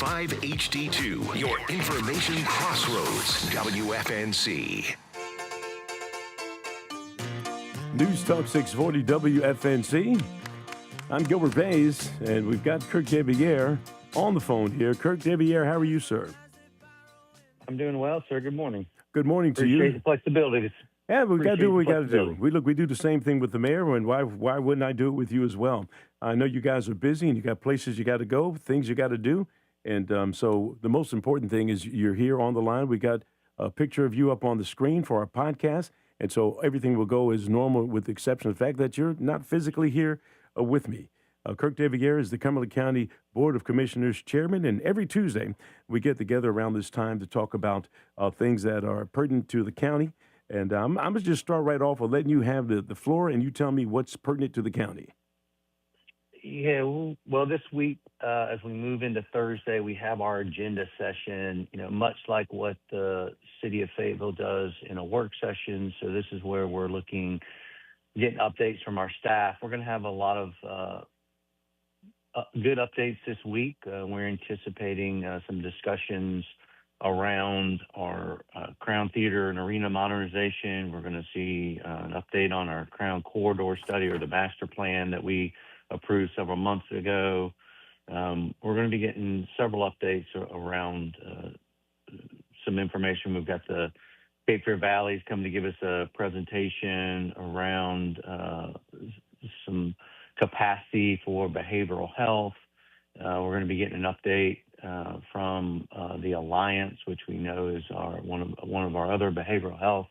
5HD2, your information crossroads, WFNC. News Talk 640 WFNC. I'm Gilbert Bays, and we've got KIRK deVIERE on the phone here. KIRK deVIERE, how are you, sir? I'm doing well, sir. Good morning. Good morning to you. Appreciate the flexibility. Yeah, we got to do what we got to do. We We do the same thing with the mayor, and why wouldn't I do it with you as well? I know you guys are busy, and you got places you got to go, things you got to do, and so the most important thing is you're here on the line. We got a picture of you up on the screen for our podcast, and so everything will go as normal, with the exception of the fact that you're not physically here with me. KIRK deVIERE is the Cumberland County Board of Commissioners chairman, and every Tuesday we get together around this time to talk about things that are pertinent to the county. And I'm going to just start right off with letting you have the floor, and you tell me what's pertinent to the county. Yeah, well, this week, as we move into Thursday, we have our agenda session, much like what the city of Fayetteville does in a work session. So this is where we're getting updates from our staff. We're going to have a lot of good updates this week. We're anticipating some discussions around our Crown Theater and Arena modernization. We're going to see an update on our Crown Corridor study, or the master plan that we approved several months ago. We're going to be getting several updates around some information. We've got the Cape Fear Valleys coming to give us a presentation around some capacity for behavioral health. We're going to be getting an update from the Alliance, which we know is one of our other behavioral health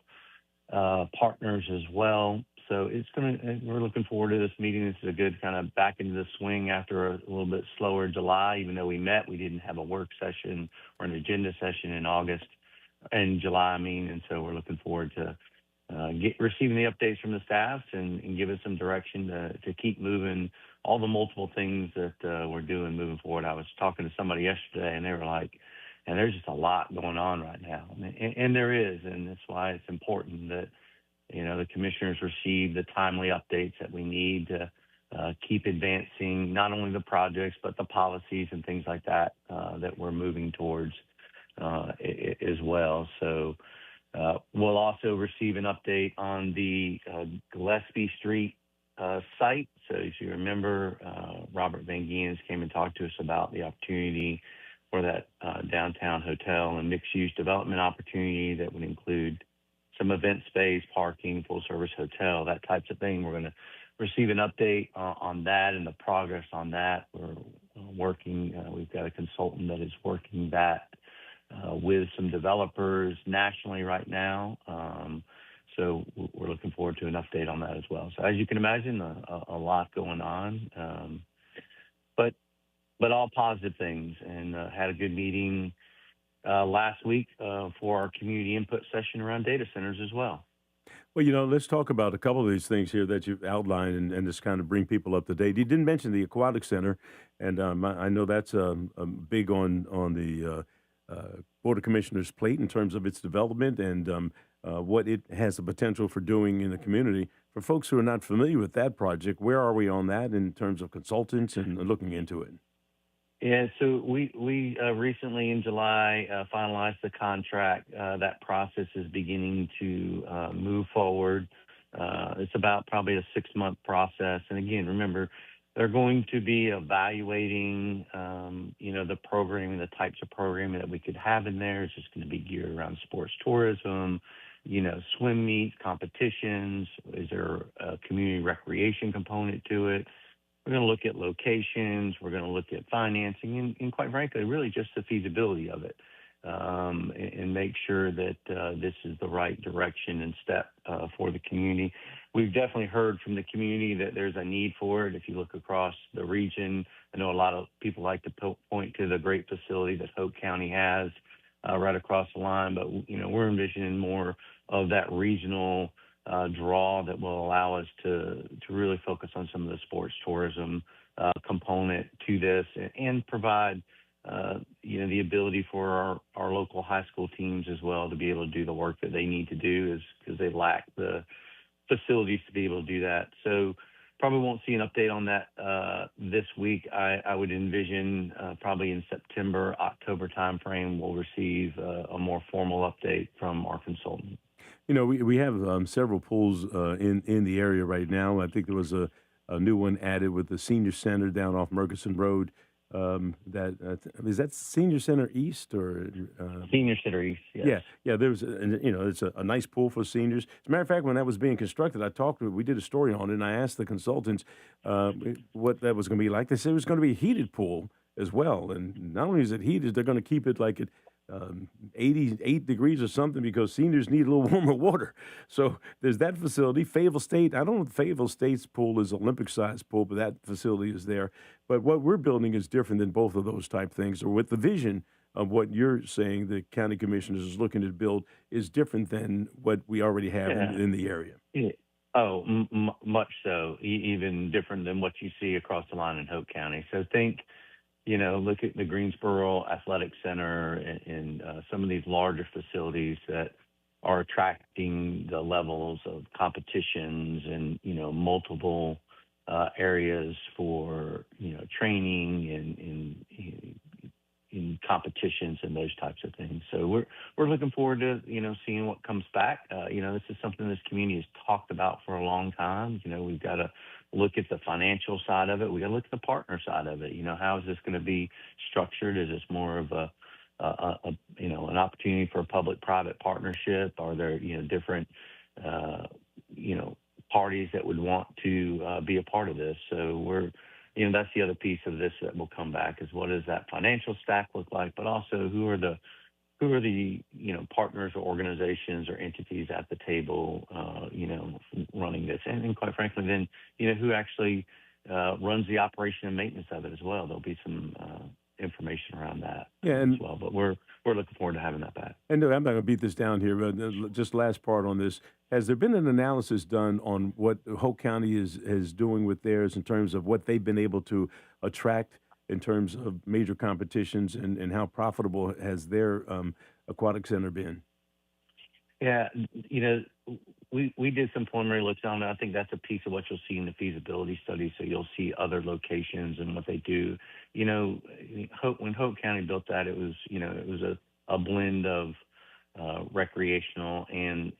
partners as well. So we're looking forward to this meeting. This is a good kind of back into the swing after a little bit slower July. Even though we didn't have a work session or an agenda session in July, and so we're looking forward to receiving the updates from the staffs and give us some direction to keep moving all the multiple things that we're doing moving forward. I was talking to somebody yesterday, and they were like, and there's just a lot going on right now. And there is, and that's why it's important that, the commissioners receive the timely updates that we need to keep advancing not only the projects, but the policies and things like that that we're moving towards as well. So we'll also receive an update on the Gillespie Street site. So as you remember, Robert Van Giens came and talked to us about the opportunity for that downtown hotel and mixed-use development opportunity that would include some event space, parking, full-service hotel, that types of thing. We're going to receive an update on that and the progress on that. We're working, we've got a consultant that is working that with some developers nationally right now. So we're looking forward to an update on that as well. So as you can imagine, a lot going on, but all positive things. And had a good meeting last week for our community input session around data centers as well. Well, let's talk about a couple of these things here that you've outlined and just kind of bring people up to date. You didn't mention the Aquatic Center, and I know that's big on the Board of Commissioners' plate in terms of its development and what it has the potential for doing in the community. For folks who are not familiar with that project, where are we on that in terms of consultants and looking into it? Yeah, so we recently in July finalized the contract. That process is beginning to move forward. It's about probably a 6-month process. And again, remember, they're going to be evaluating, the programming, the types of programming that we could have in there. It's just going to be geared around sports tourism, swim meets, competitions. Is there a community recreation component to it? We're going to look at locations. We're going to look at financing and quite frankly, really just the feasibility of it and make sure that this is the right direction and step for the community. We've definitely heard from the community that there's a need for it. If you look across the region, I know a lot of people like to point to the great facility that Hope County has right across the line, but we're envisioning more of that regional draw that will allow us to really focus on some of the sports tourism component to this and provide the ability for our local high school teams as well to be able to do the work that they need to do because they lack the facilities to be able to do that. So probably won't see an update on that this week. I would envision probably in September, October timeframe, we'll receive a more formal update from our consultant. We have several pools in the area right now. I think there was a new one added with the senior center down off Murchison Road. Is that Senior Center East or Senior Center East, yes. yeah. There's it's a nice pool for seniors. As a matter of fact, when that was being constructed, we did a story on it, and I asked the consultants what that was going to be like. They said it was going to be a heated pool as well, and not only is it heated, they're going to keep it like at 88 degrees or something because seniors need a little warmer water. So there's that facility. Fayetteville State, I don't know if Fayetteville State's pool is Olympic-sized pool, but that facility is there. But what we're building is different than both of those type things, or with the vision of what you're saying the county commissioners is looking to build is different than what we already have in the area. Yeah. Oh, much so, even different than what you see across the line in Hope County. So think, look at the Greensboro Athletic Center and some of these larger facilities that are attracting the levels of competitions and, multiple areas for, training and in competitions and those types of things. So we're looking forward to, seeing what comes back. This is something this community has talked about for a long time. We've got to look at the financial side of it. We got to look at the partner side of it. How is this going to be structured? Is this more of an opportunity for a public-private partnership? Are there, different, parties that would want to be a part of this? So that's the other piece of this that will come back is what does that financial stack look like, but also who are the partners or organizations or entities at the table, running this, and quite frankly, then who actually runs the operation and maintenance of it as well. There'll be some information around that as well. But we're looking forward to having that back. And no, I'm not going to beat this down here, but just last part on this. Has there been an analysis done on what Hope County is doing with theirs in terms of what they've been able to attract in terms of major competitions and how profitable has their aquatic center been? Yeah, we did some preliminary looks on it. I think that's a piece of what you'll see in the feasibility study. So you'll see other locations and what they do. When Hope County built that, it was a blend of recreational and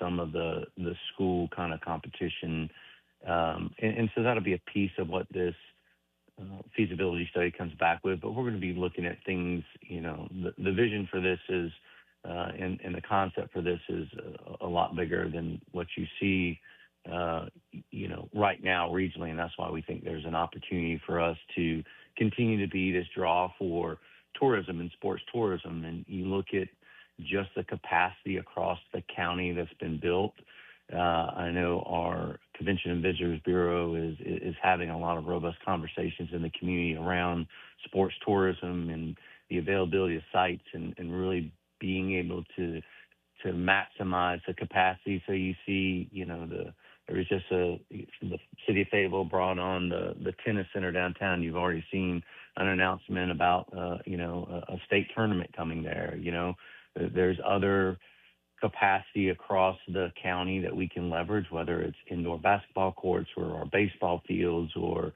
some of the school kind of competition, and so that'll be a piece of what this feasibility study comes back with. But we're going to be looking at things. The vision for this is. And the concept for this is a lot bigger than what you see, right now regionally, and that's why we think there's an opportunity for us to continue to be this draw for tourism and sports tourism. And you look at just the capacity across the county that's been built. I know our Convention and Visitors Bureau is having a lot of robust conversations in the community around sports tourism and the availability of sites and really being able to maximize the capacity. So you see, there was just the city of Fayetteville brought on the tennis center downtown. You've already seen an announcement about, a state tournament coming there. There's other capacity across the county that we can leverage, whether it's indoor basketball courts or our baseball fields or,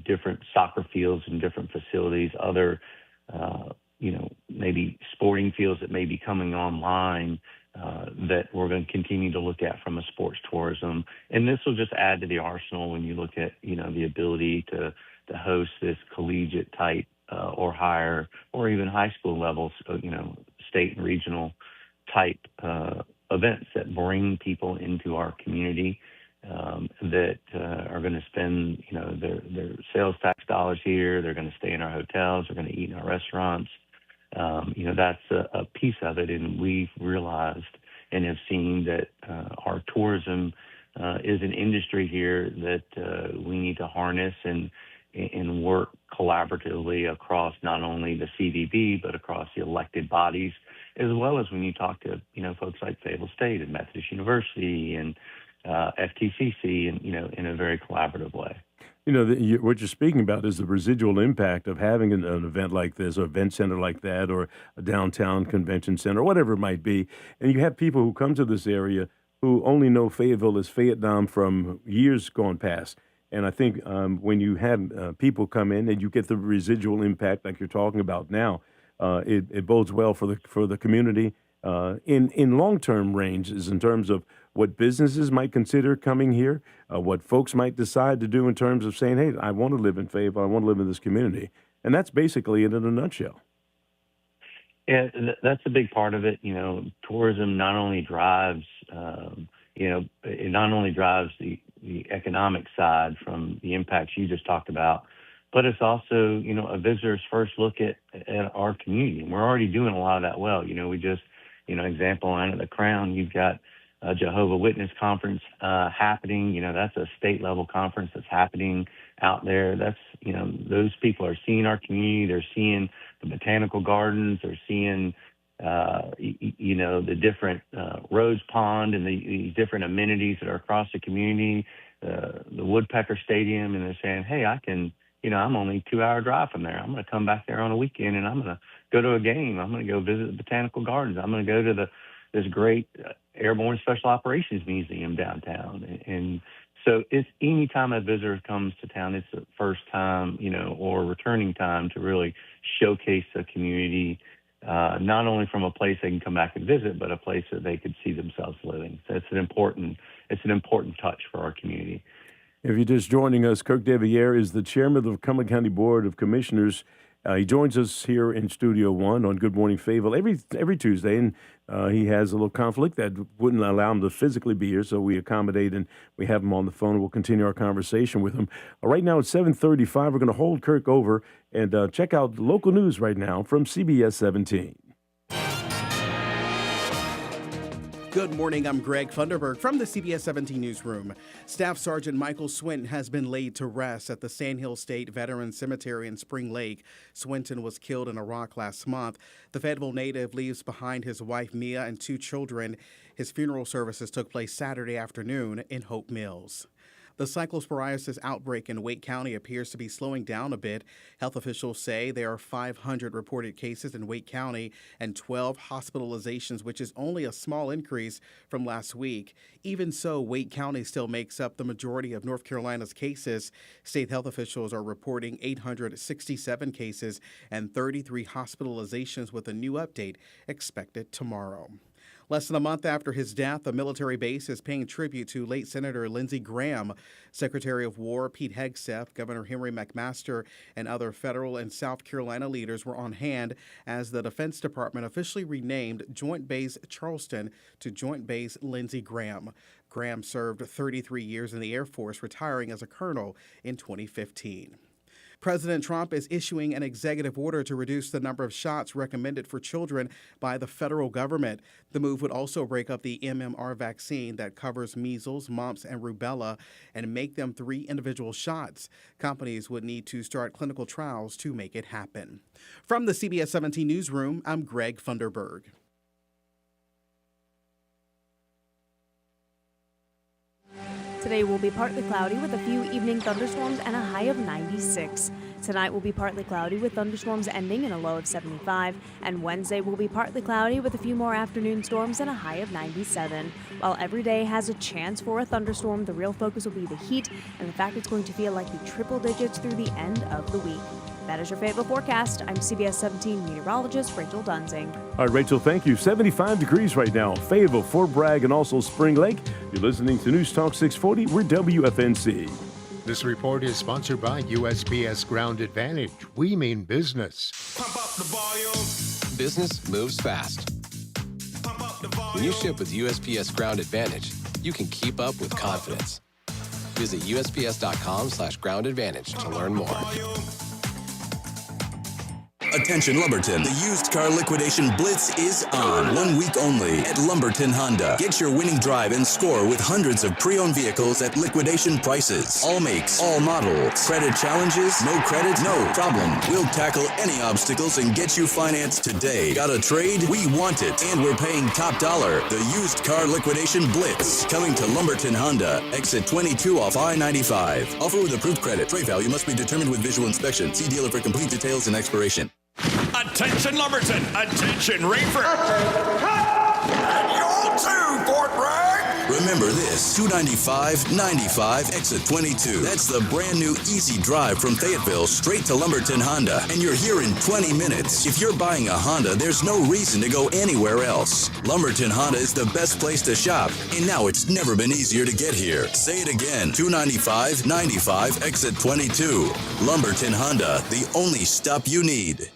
different soccer fields and different facilities, other, maybe sporting fields that may be coming online that we're going to continue to look at from a sports tourism. And this will just add to the arsenal when you look at, the ability to host this collegiate type or higher or even high school levels, state and regional type events that bring people into our community that are going to spend, their sales tax dollars here. They're going to stay in our hotels. They're going to eat in our restaurants. That's a piece of it, and we've realized and have seen that our tourism is an industry here that we need to harness and work collaboratively across not only the CVB but across the elected bodies, as well as when you talk to folks like Fayetteville State and Methodist University and FTCC, and in a very collaborative way. What you're speaking about is the residual impact of having an event like this, or event center like that, or a downtown convention center, or whatever it might be. And you have people who come to this area who only know Fayetteville as Fayettedom from years gone past. And I think when you have people come in and you get the residual impact like you're talking about now, it bodes well for the community in long-term ranges in terms of what businesses might consider coming here, what folks might decide to do in terms of saying, hey, I want to live in Fayetteville, I want to live in this community. And that's basically it in a nutshell. Yeah, that's a big part of it. Tourism not only drives, it not only drives the economic side from the impacts you just talked about, but it's also, a visitor's first look at our community. And we're already doing a lot of that well. We just, example, under the Crown, you've got a Jehovah Witness conference happening. That's a state level conference that's happening out there. That's, those people are seeing our community. They're seeing the botanical gardens. They're seeing, the different Rose Pond and the different amenities that are across the community, the Woodpecker Stadium. And they're saying, hey, I'm only a 2-hour drive from there. I'm going to come back there on a weekend and I'm going to go to a game. I'm going to go visit the botanical gardens. I'm going to go to this great Airborne Special Operations Museum downtown. And so it's any time a visitor comes to town, it's the first time, or returning time to really showcase the community, not only from a place they can come back and visit, but a place that they could see themselves living. So it's an important touch for our community. If you're just joining us, KIRK deVIERE is the chairman of the Cumberland County Board of Commissioners. He joins us here in Studio One on Good Morning Fayetteville every Tuesday, and he has a little conflict that wouldn't allow him to physically be here, so we accommodate and we have him on the phone. We'll continue our conversation with him. Right now it's 7:35. We're going to hold KIRK over and check out local news right now from CBS 17. Good morning, I'm Greg Funderburg from the CBS 17 newsroom. Staff Sergeant Michael Swinton has been laid to rest at the Sandhill State Veterans Cemetery in Spring Lake. Swinton was killed in Iraq last month. The Fayetteville native leaves behind his wife Mia and 2 children. His funeral services took place Saturday afternoon in Hope Mills. The cyclosporiasis outbreak in Wake County appears to be slowing down a bit. Health officials say there are 500 reported cases in Wake County and 12 hospitalizations, which is only a small increase from last week. Even so, Wake County still makes up the majority of North Carolina's cases. State health officials are reporting 867 cases and 33 hospitalizations, with a new update expected tomorrow. Less than a month after his death, a military base is paying tribute to late Senator Lindsey Graham. Secretary of War Pete Hegseth, Governor Henry McMaster, and other federal and South Carolina leaders were on hand as the Defense Department officially renamed Joint Base Charleston to Joint Base Lindsey Graham. Graham served 33 years in the Air Force, retiring as a colonel in 2015. President Trump is issuing an executive order to reduce the number of shots recommended for children by the federal government. The move would also break up the MMR vaccine that covers measles, mumps, and rubella and make them 3 individual shots. Companies would need to start clinical trials to make it happen. From the CBS 17 newsroom, I'm Greg Funderburg. Today will be partly cloudy with a few evening thunderstorms and a high of 96. Tonight will be partly cloudy with thunderstorms ending in a low of 75. And Wednesday will be partly cloudy with a few more afternoon storms and a high of 97. While every day has a chance for a thunderstorm, the real focus will be the heat and the fact it's going to feel like the triple digits through the end of the week. That is your Fayetteville forecast. I'm CBS 17 meteorologist Rachel Dunsing. All right, Rachel, thank you. 75 degrees right now. Fayetteville, Fort Bragg, and also Spring Lake. You're listening to News Talk 640. We're WFNC. This report is sponsored by USPS Ground Advantage. We mean business. Pump up the volume. Business moves fast. Pump up the volume. When you ship with USPS Ground Advantage, you can keep up with confidence. Visit USPS.com/Ground Advantage to learn more. Attention Lumberton, the used car liquidation blitz is on. 1 week only at Lumberton Honda. Get your winning drive and score with hundreds of pre-owned vehicles at liquidation prices. All makes, all models. Credit challenges? No credit? No problem. We'll tackle any obstacles and get you financed today. Got a trade? We want it. And we're paying top dollar. The used car liquidation blitz. Coming to Lumberton Honda. Exit 22 off I-95. Offer with approved credit. Trade value must be determined with visual inspection. See dealer for complete details and expiration. Attention Lumberton! Attention Rayford! And y'all too, Fort Bragg! Remember this, 295-95 exit 22. That's the brand new easy drive from Fayetteville straight to Lumberton Honda. And you're here in 20 minutes. If you're buying a Honda, there's no reason to go anywhere else. Lumberton Honda is the best place to shop. And now it's never been easier to get here. Say it again, 295-95 exit 22. Lumberton Honda, the only stop you need.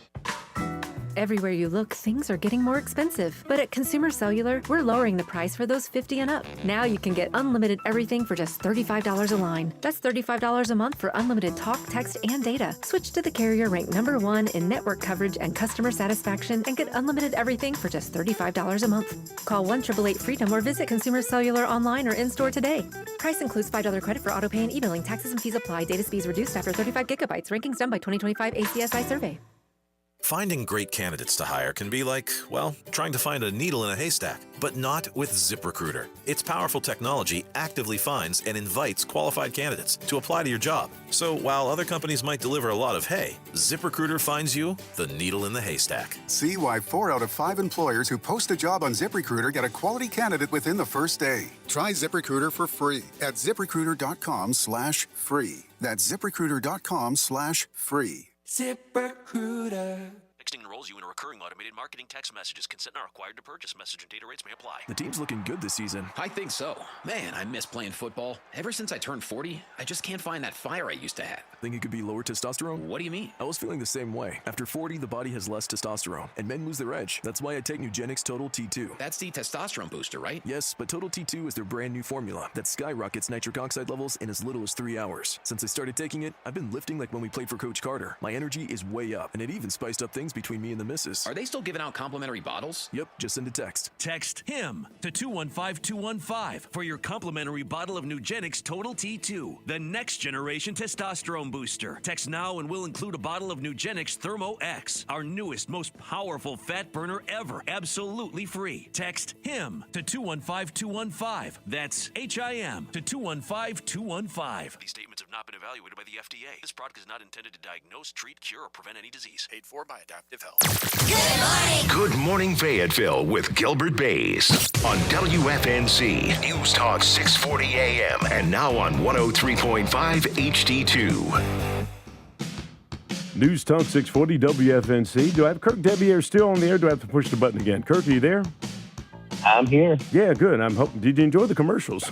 Everywhere you look, things are getting more expensive. But at Consumer Cellular, we're lowering the price for those 50 and up. Now you can get unlimited everything for just $35 a line. That's $35 a month for unlimited talk, text, and data. Switch to the carrier ranked #1 in network coverage and customer satisfaction and get unlimited everything for just $35 a month. Call 1-888-FREEDOM or visit Consumer Cellular online or in-store today. Price includes $5 credit for auto pay and e-billing. Taxes and fees apply. Data speeds reduced after 35 gigabytes. Rankings done by 2025 ACSI survey. Finding great candidates to hire can be like, well, trying to find a needle in a haystack, but not with ZipRecruiter. Its powerful technology actively finds and invites qualified candidates to apply to your job. So while other companies might deliver a lot of hay, ZipRecruiter finds you the needle in the haystack. See why 4 out of 5 employers who post a job on ZipRecruiter get a quality candidate within the first day. Try ZipRecruiter for free at ZipRecruiter.com/free. That's ZipRecruiter.com/free. ZipRecruiter. Texting enrolls you in a recurring automated marketing text messages. Consent not required to purchase. Message and data rates may apply. The team's looking good this season. I think so. Man, I miss playing football. Ever since I turned 40, I just can't find that fire I used to have. Think it could be lower testosterone? What do you mean? I was feeling the same way. After 40, the body has less testosterone, and men lose their edge. That's why I take Nugenix Total T2. That's the testosterone booster, right? Yes, but Total T2 is their brand new formula that skyrockets nitric oxide levels in as little as 3 hours. Since I started taking it, I've been lifting like when we played for Coach Carter. My energy is way up, and it even spiced up things between me and the missus. Are they still giving out complimentary bottles? Yep, just send a text. Text HIM to 215-215 for your complimentary bottle of Nugenix Total T2, the next generation testosterone booster. Text now and we'll include a bottle of Nugenix Thermo X, our newest, most powerful fat burner ever, absolutely free. Text HIM to 215-215. That's HIM to 215-215. These statements have not been evaluated by the FDA. This product is not intended to diagnose, treat, cure, or prevent any disease. Paid for by Adaptive Health. Good morning, Fayetteville with Gilbert Bays on WFNC News Talk 640 AM and now on 103.5 HD2. News Talk 640 WFNC. Do I have KIRK deVIERE still on the air? Do I have to push the button again? KIRK, are you there? I'm here. Yeah, good. I'm hoping. Did you enjoy the commercials?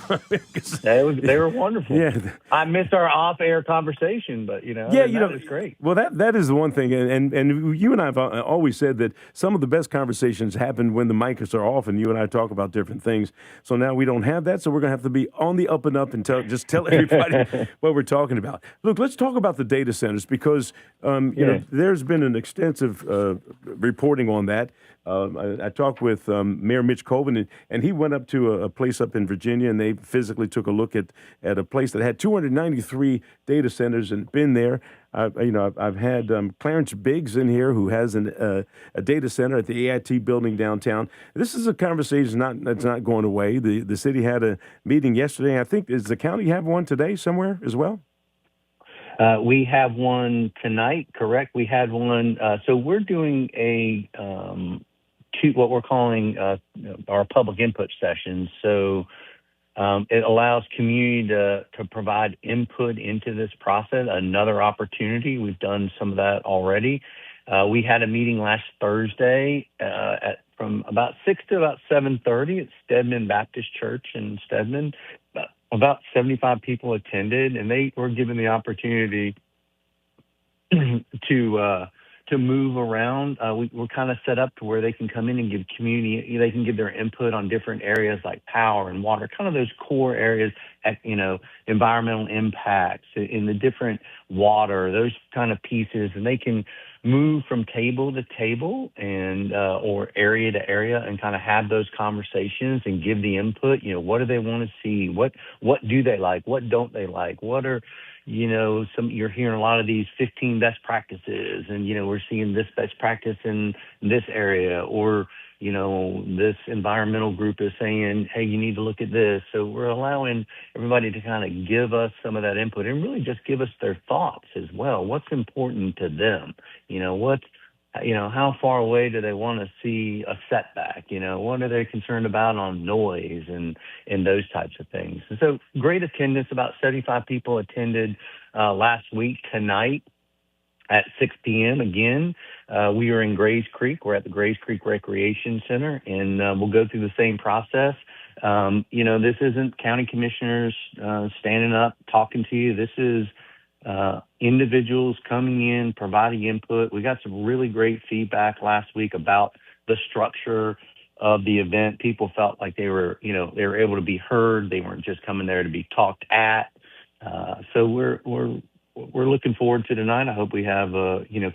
They were wonderful. Yeah. I missed our off-air conversation, but that was great. Well, that is the one thing, and you and I have always said that some of the best conversations happen when the mics are off, and you and I talk about different things. So now we don't have that, so we're gonna have to be on the up and up and tell everybody what we're talking about. Look, let's talk about the data centers because there's been an extensive reporting on that. I talked with Mayor Mitch Colvin, and he went up to a place up in Virginia, and they physically took a look at a place that had 293 data centers and been there. I've had Clarence Biggs in here, who has a data center at the AIT building downtown. This is a conversation that's not going away. The city had a meeting yesterday. I think, does the county have one today somewhere as well? We have one tonight, correct? We had one. So we're doing what we're calling our public input sessions. So it allows community to provide input into this process, another opportunity. We've done some of that already. We had a meeting last Thursday from about 6 to about 7:30 at Stedman Baptist Church in Stedman. About 75 people attended, and they were given the opportunity to move around. We're kind of set up to where they can come in and give they can give their input on different areas like power and water, kind of those core areas, environmental impacts in the different water, those kind of pieces, and they can move from table to table and or area to area and kind of have those conversations and give the input. What do they want to see? What do they like? What don't they like? What are you're hearing a lot of these 15 best practices, and we're seeing this best practice in this area, or this environmental group is saying, hey, you need to look at this. So we're allowing everybody to kind of give us some of that input and really just give us their thoughts as well. What's important to them? how far away do they want to see a setback? What are they concerned about on noise and those types of things? And so great attendance. About 75 people attended last week. Tonight at 6 p.m. again, we are in Grays Creek. We're at the Grays Creek Recreation Center, and we'll go through the same process. This isn't county commissioners standing up talking to you. This is individuals coming in, providing input. We got some really great feedback last week about the structure of the event. People felt like they were able to be heard. They weren't just coming there to be talked at. So we're looking forward to tonight. I hope we have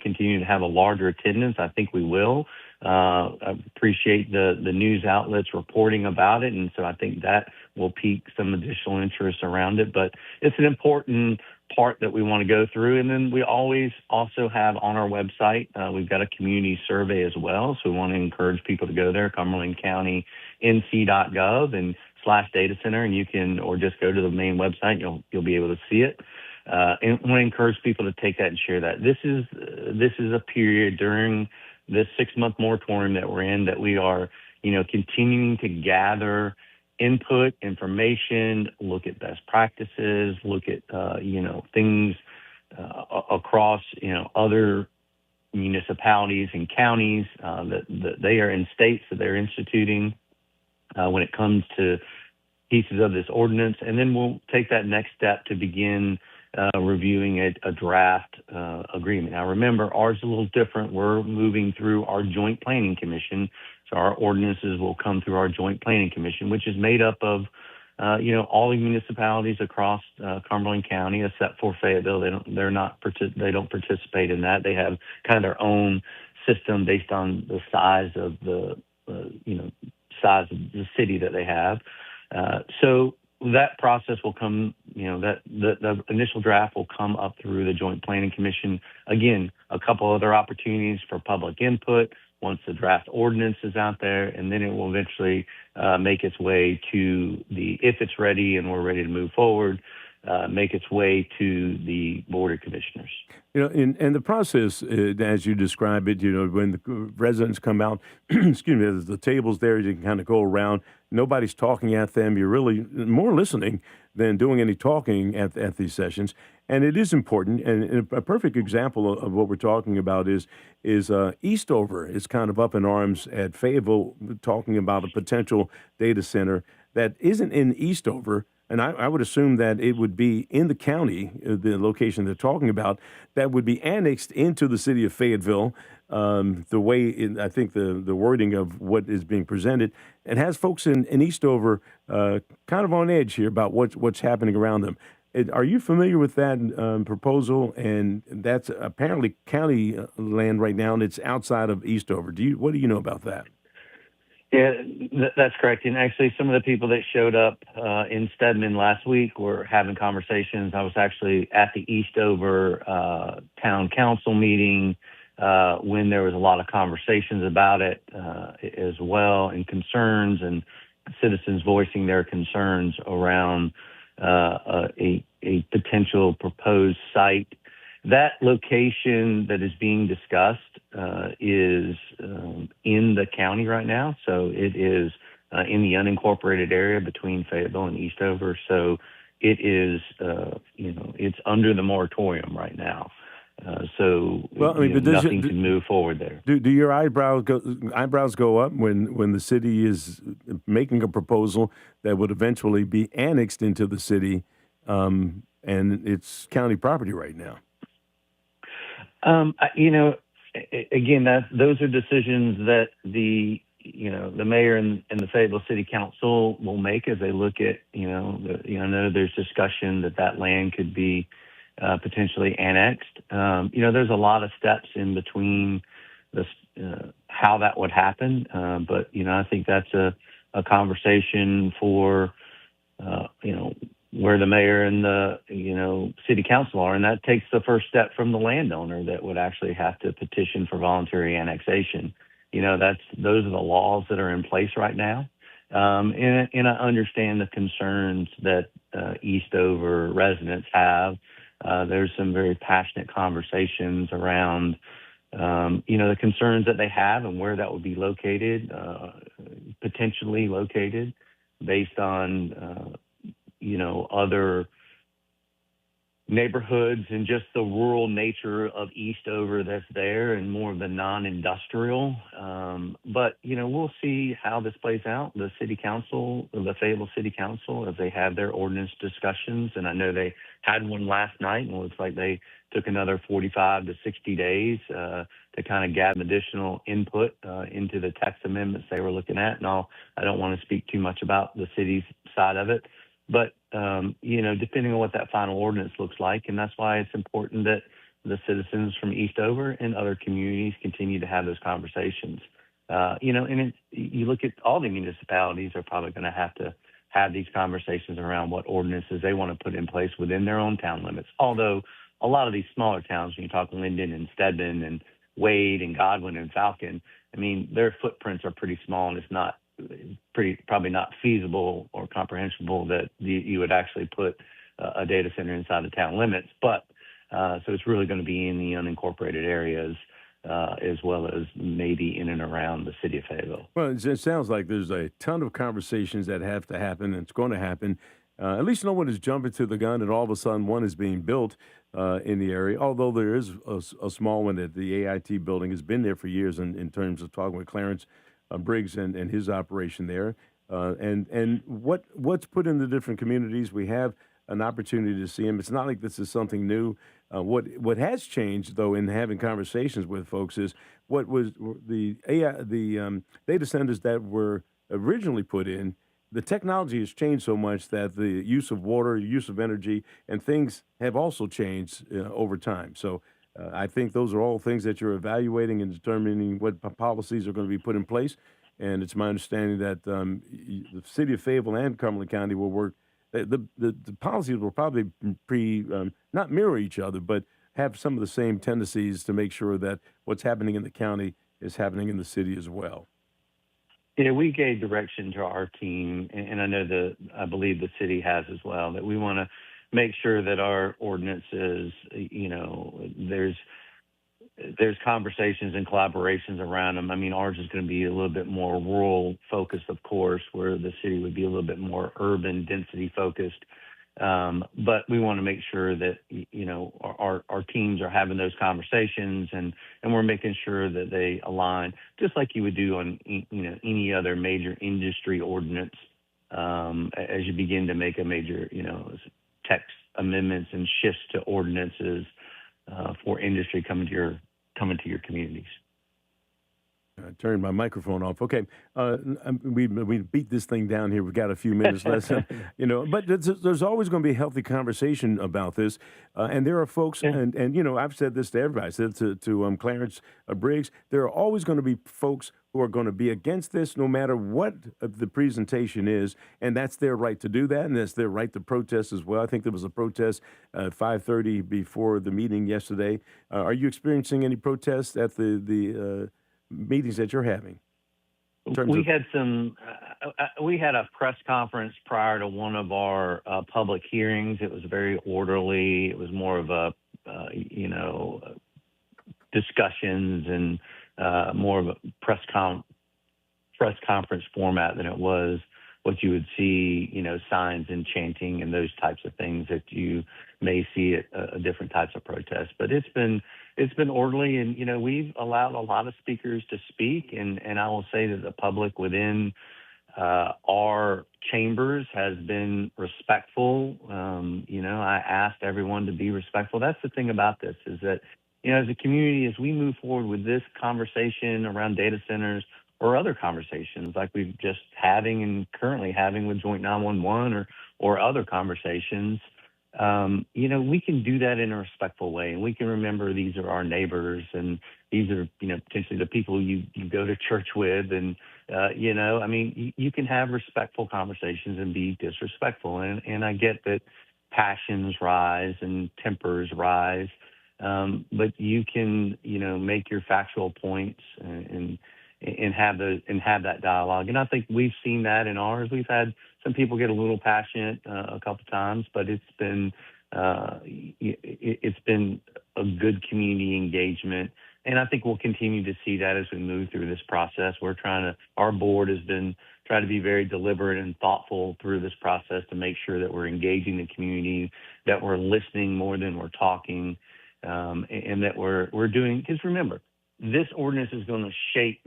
continue to have a larger attendance. I think we will. I appreciate the news outlets reporting about it, and so I think that will pique some additional interest around it. But it's an important part that we want to go through. And then we always also have on our website, we've got a community survey as well. So we want to encourage people to go there, cumberlandcountync.gov and /data center, and you can, or just go to the main website, you'll be able to see it. And I want to encourage people to take that and share that. This is a period during this 6-month moratorium that we're in that we are, continuing to gather input, information, look at best practices, look at, things across, other municipalities and counties that they are in, states that they're instituting when it comes to pieces of this ordinance. And then we'll take that next step to begin reviewing a draft agreement. Now, remember, ours is a little different. We're moving through our Joint Planning Commission. So our ordinances will come through our Joint Planning Commission, which is made up of, all the municipalities across Cumberland County, except for Fayetteville. They don't participate in that. They have kind of their own system based on the size of the city that they have. So that process will come, that the initial draft will come up through the Joint Planning Commission. Again, a couple other opportunities for public input once the draft ordinance is out there, and then it will eventually make its way to if it's ready and we're ready to move forward, make its way to the Board of Commissioners. And the process, as you describe it, when the residents come out, excuse me, there's the tables there, you can kind of go around. Nobody's talking at them. You're really more listening than doing any talking at these sessions. And it is important. And a perfect example of what we're talking about is Eastover is kind of up in arms at Fayetteville, talking about a potential data center that isn't in Eastover. And I would assume that it would be in the county, the location they're talking about, that would be annexed into the city of Fayetteville. The way I think the wording of what is being presented, it has folks in Eastover kind of on edge here about what's happening around them. Are you familiar with that proposal? And that's apparently county land right now, and it's outside of Eastover. What do you know about that? Yeah, that's correct. And actually, some of the people that showed up in Stedman last week were having conversations. I was actually at the Eastover town council meeting when there was a lot of conversations about it as well, and concerns and citizens voicing their concerns around a potential proposed site. That location that is being discussed is in the county right now. So it is in the unincorporated area between Fayetteville and Eastover. So it is, it's under the moratorium right now. Nothing can move forward there. Do your eyebrows go up when the city is making a proposal that would eventually be annexed into the city, and it's county property right now? Again, those are decisions that the mayor and the Fayetteville City Council will make as they look at, I know there's discussion that land could be potentially annexed. There's a lot of steps in between how that would happen. But I think that's a conversation for, where the mayor and the, city council are. And that takes the first step from the landowner that would actually have to petition for voluntary annexation. Those are the laws that are in place right now. And I understand the concerns that Eastover residents have. There's some very passionate conversations around the concerns that they have and where that would be located, potentially located based on, other neighborhoods and just the rural nature of Eastover that's there and more of the non-industrial. But we'll see how this plays out. The Fayetteville City Council, as they have their ordinance discussions, and I know they had one last night, and it looks like they took another 45 to 60 days to kind of gather additional input into the text amendments they were looking at. And I don't want to speak too much about the city's side of it, but depending on what that final ordinance looks like, and that's why it's important that the citizens from Eastover and other communities continue to have those conversations. You look at all the municipalities are probably going to have these conversations around what ordinances they want to put in place within their own town limits. Although a lot of these smaller towns, when you talk Linden and Stedman and Wade and Godwin and Falcon, I mean, their footprints are pretty small, and it's probably not feasible or comprehensible that you would actually put a data center inside the town limits. But so it's really going to be in the unincorporated areas as well as maybe in and around the city of Fayetteville. Well, it sounds like there's a ton of conversations that have to happen, and it's going to happen. At least no one is jumping to the gun, and all of a sudden one is being built in the area, although there is a small one that the AIT building has been there for years in terms of talking with Clarence Briggs and his operation there. And what's put in the different communities, we have an opportunity to see them. It's not like this is something new. What has changed, though, in having conversations with folks is what was the data centers that were originally put in. The technology has changed so much that the use of water, use of energy, and things have also changed over time. So I think those are all things that you're evaluating and determining what policies are going to be put in place. And it's my understanding that the city of Fayetteville and Cumberland County will work. The policies will probably not mirror each other, but have some of the same tendencies to make sure that what's happening in the county is happening in the city as well. Yeah, we gave direction to our team, and I believe the city has as well, that we want to make sure that our ordinances, there's conversations and collaborations around them. I mean, ours is going to be a little bit more rural focused, of course, where the city would be a little bit more urban density focused. But we want to make sure that, our teams are having those conversations and we're making sure that they align, just like you would do on, any other major industry ordinance, as you begin to make a major, text amendments and shifts to ordinances for industry coming to your communities. I turned my microphone off. Okay, we beat this thing down here. We've got a few minutes left, But there's always going to be a healthy conversation about this, and there are folks, and I've said this to everybody. I said to Clarence Briggs, there are always going to be folks who are going to be against this, no matter what the presentation is, and that's their right to do that, and that's their right to protest as well. I think there was a protest at 5:30 before the meeting yesterday. Are you experiencing any protests at the meetings that you're having? We had a press conference prior to one of our public hearings. It was very orderly. It was more of a discussions and more of a press conference format than it was what you would see, signs and chanting and those types of things that you may see at different types of protests. But it's been orderly, and we've allowed a lot of speakers to speak, and I will say that the public within our chambers has been respectful. I asked everyone to be respectful. That's the thing about this, is that as a community, as we move forward with this conversation around data centers or other conversations like we've just having and currently having with Joint 911 or other conversations, we can do that in a respectful way. And we can remember these are our neighbors, and these are, potentially the people you go to church with. And, you can have respectful conversations and be disrespectful. And I get that passions rise and tempers rise. But you can, make your factual points and have that dialogue. And I think we've seen that in ours. We've had some people get a little passionate a couple times, but it's been a good community engagement And I think we'll continue to see that as we move through this process. Our board has been trying to be very deliberate and thoughtful through this process to make sure that we're engaging the community, that we're listening more than we're talking, and that we're doing, because remember, this ordinance is going to shape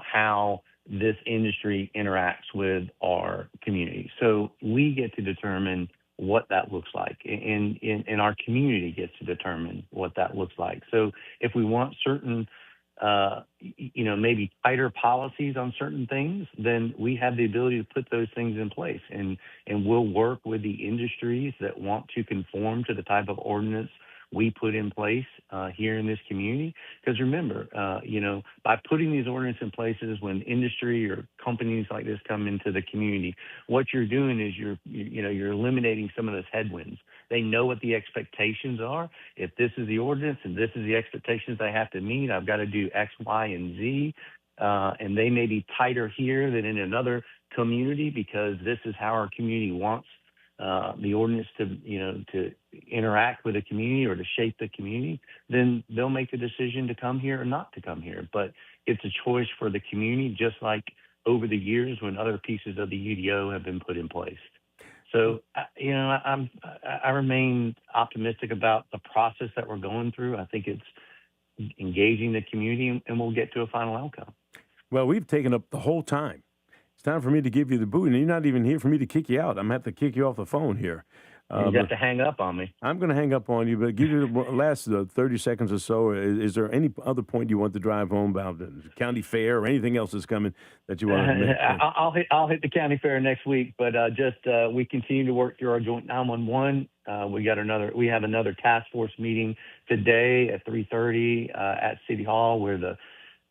how this industry interacts with our community. So we get to determine what that looks like, and our community gets to determine what that looks like. So if we want certain, maybe tighter policies on certain things, then we have the ability to put those things in place, and we'll work with the industries that want to conform to the type of ordinance we put in place here in this community. Because remember, by putting these ordinances in places when industry or companies like this come into the community, what you're doing is you're eliminating some of those headwinds. They know what the expectations are. If this is the ordinance and this is the expectations I have to meet, I've got to do X, Y, and Z. And they may be tighter here than in another community because this is how our community wants the ordinance to interact with the community or to shape the community, then they'll make the decision to come here or not to come here. But it's a choice for the community, just like over the years when other pieces of the UDO have been put in place. So, I remain optimistic about the process that we're going through. I think it's engaging the community, and we'll get to a final outcome. Well, we've taken up the whole time. It's time for me to give you the boot, and you're not even here for me to kick you out. I'm going to have to kick you off the phone here. You have to hang up on me. I'm going to hang up on you, but give you the last 30 seconds or so. Is there any other point you want to drive home about the county fair or anything else that's coming that you want to make? I'll hit the county fair next week, but we continue to work through our joint 911. We have another task force meeting today at 3:30 at City Hall, where the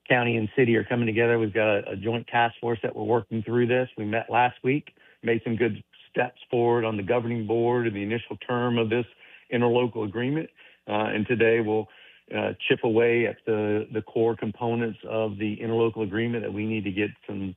county and city are coming together. We've got a joint task force that we're working through this. We met last week, made some good steps forward on the governing board and the initial term of this interlocal agreement. And today we'll chip away at the core components of the interlocal agreement that we need to get some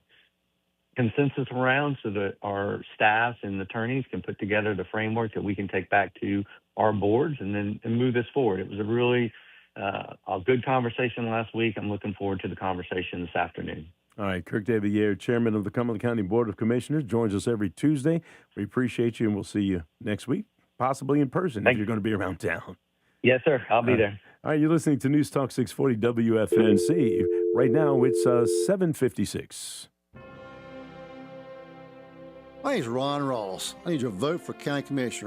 consensus around so that our staffs and attorneys can put together the framework that we can take back to our boards and move this forward. It was a really a good conversation last week. I'm looking forward to the conversation this afternoon. All right, KIRK deVIERE, Chairman of the Cumberland County Board of Commissioners, joins us every Tuesday. We appreciate you, and we'll see you next week, possibly in person if you're going to be around town. Yes, sir. I'll be there. All right, you're listening to News Talk 640 WFNC. Right now, it's 7:56. My name's Ron Ross. I need your vote for County Commissioner.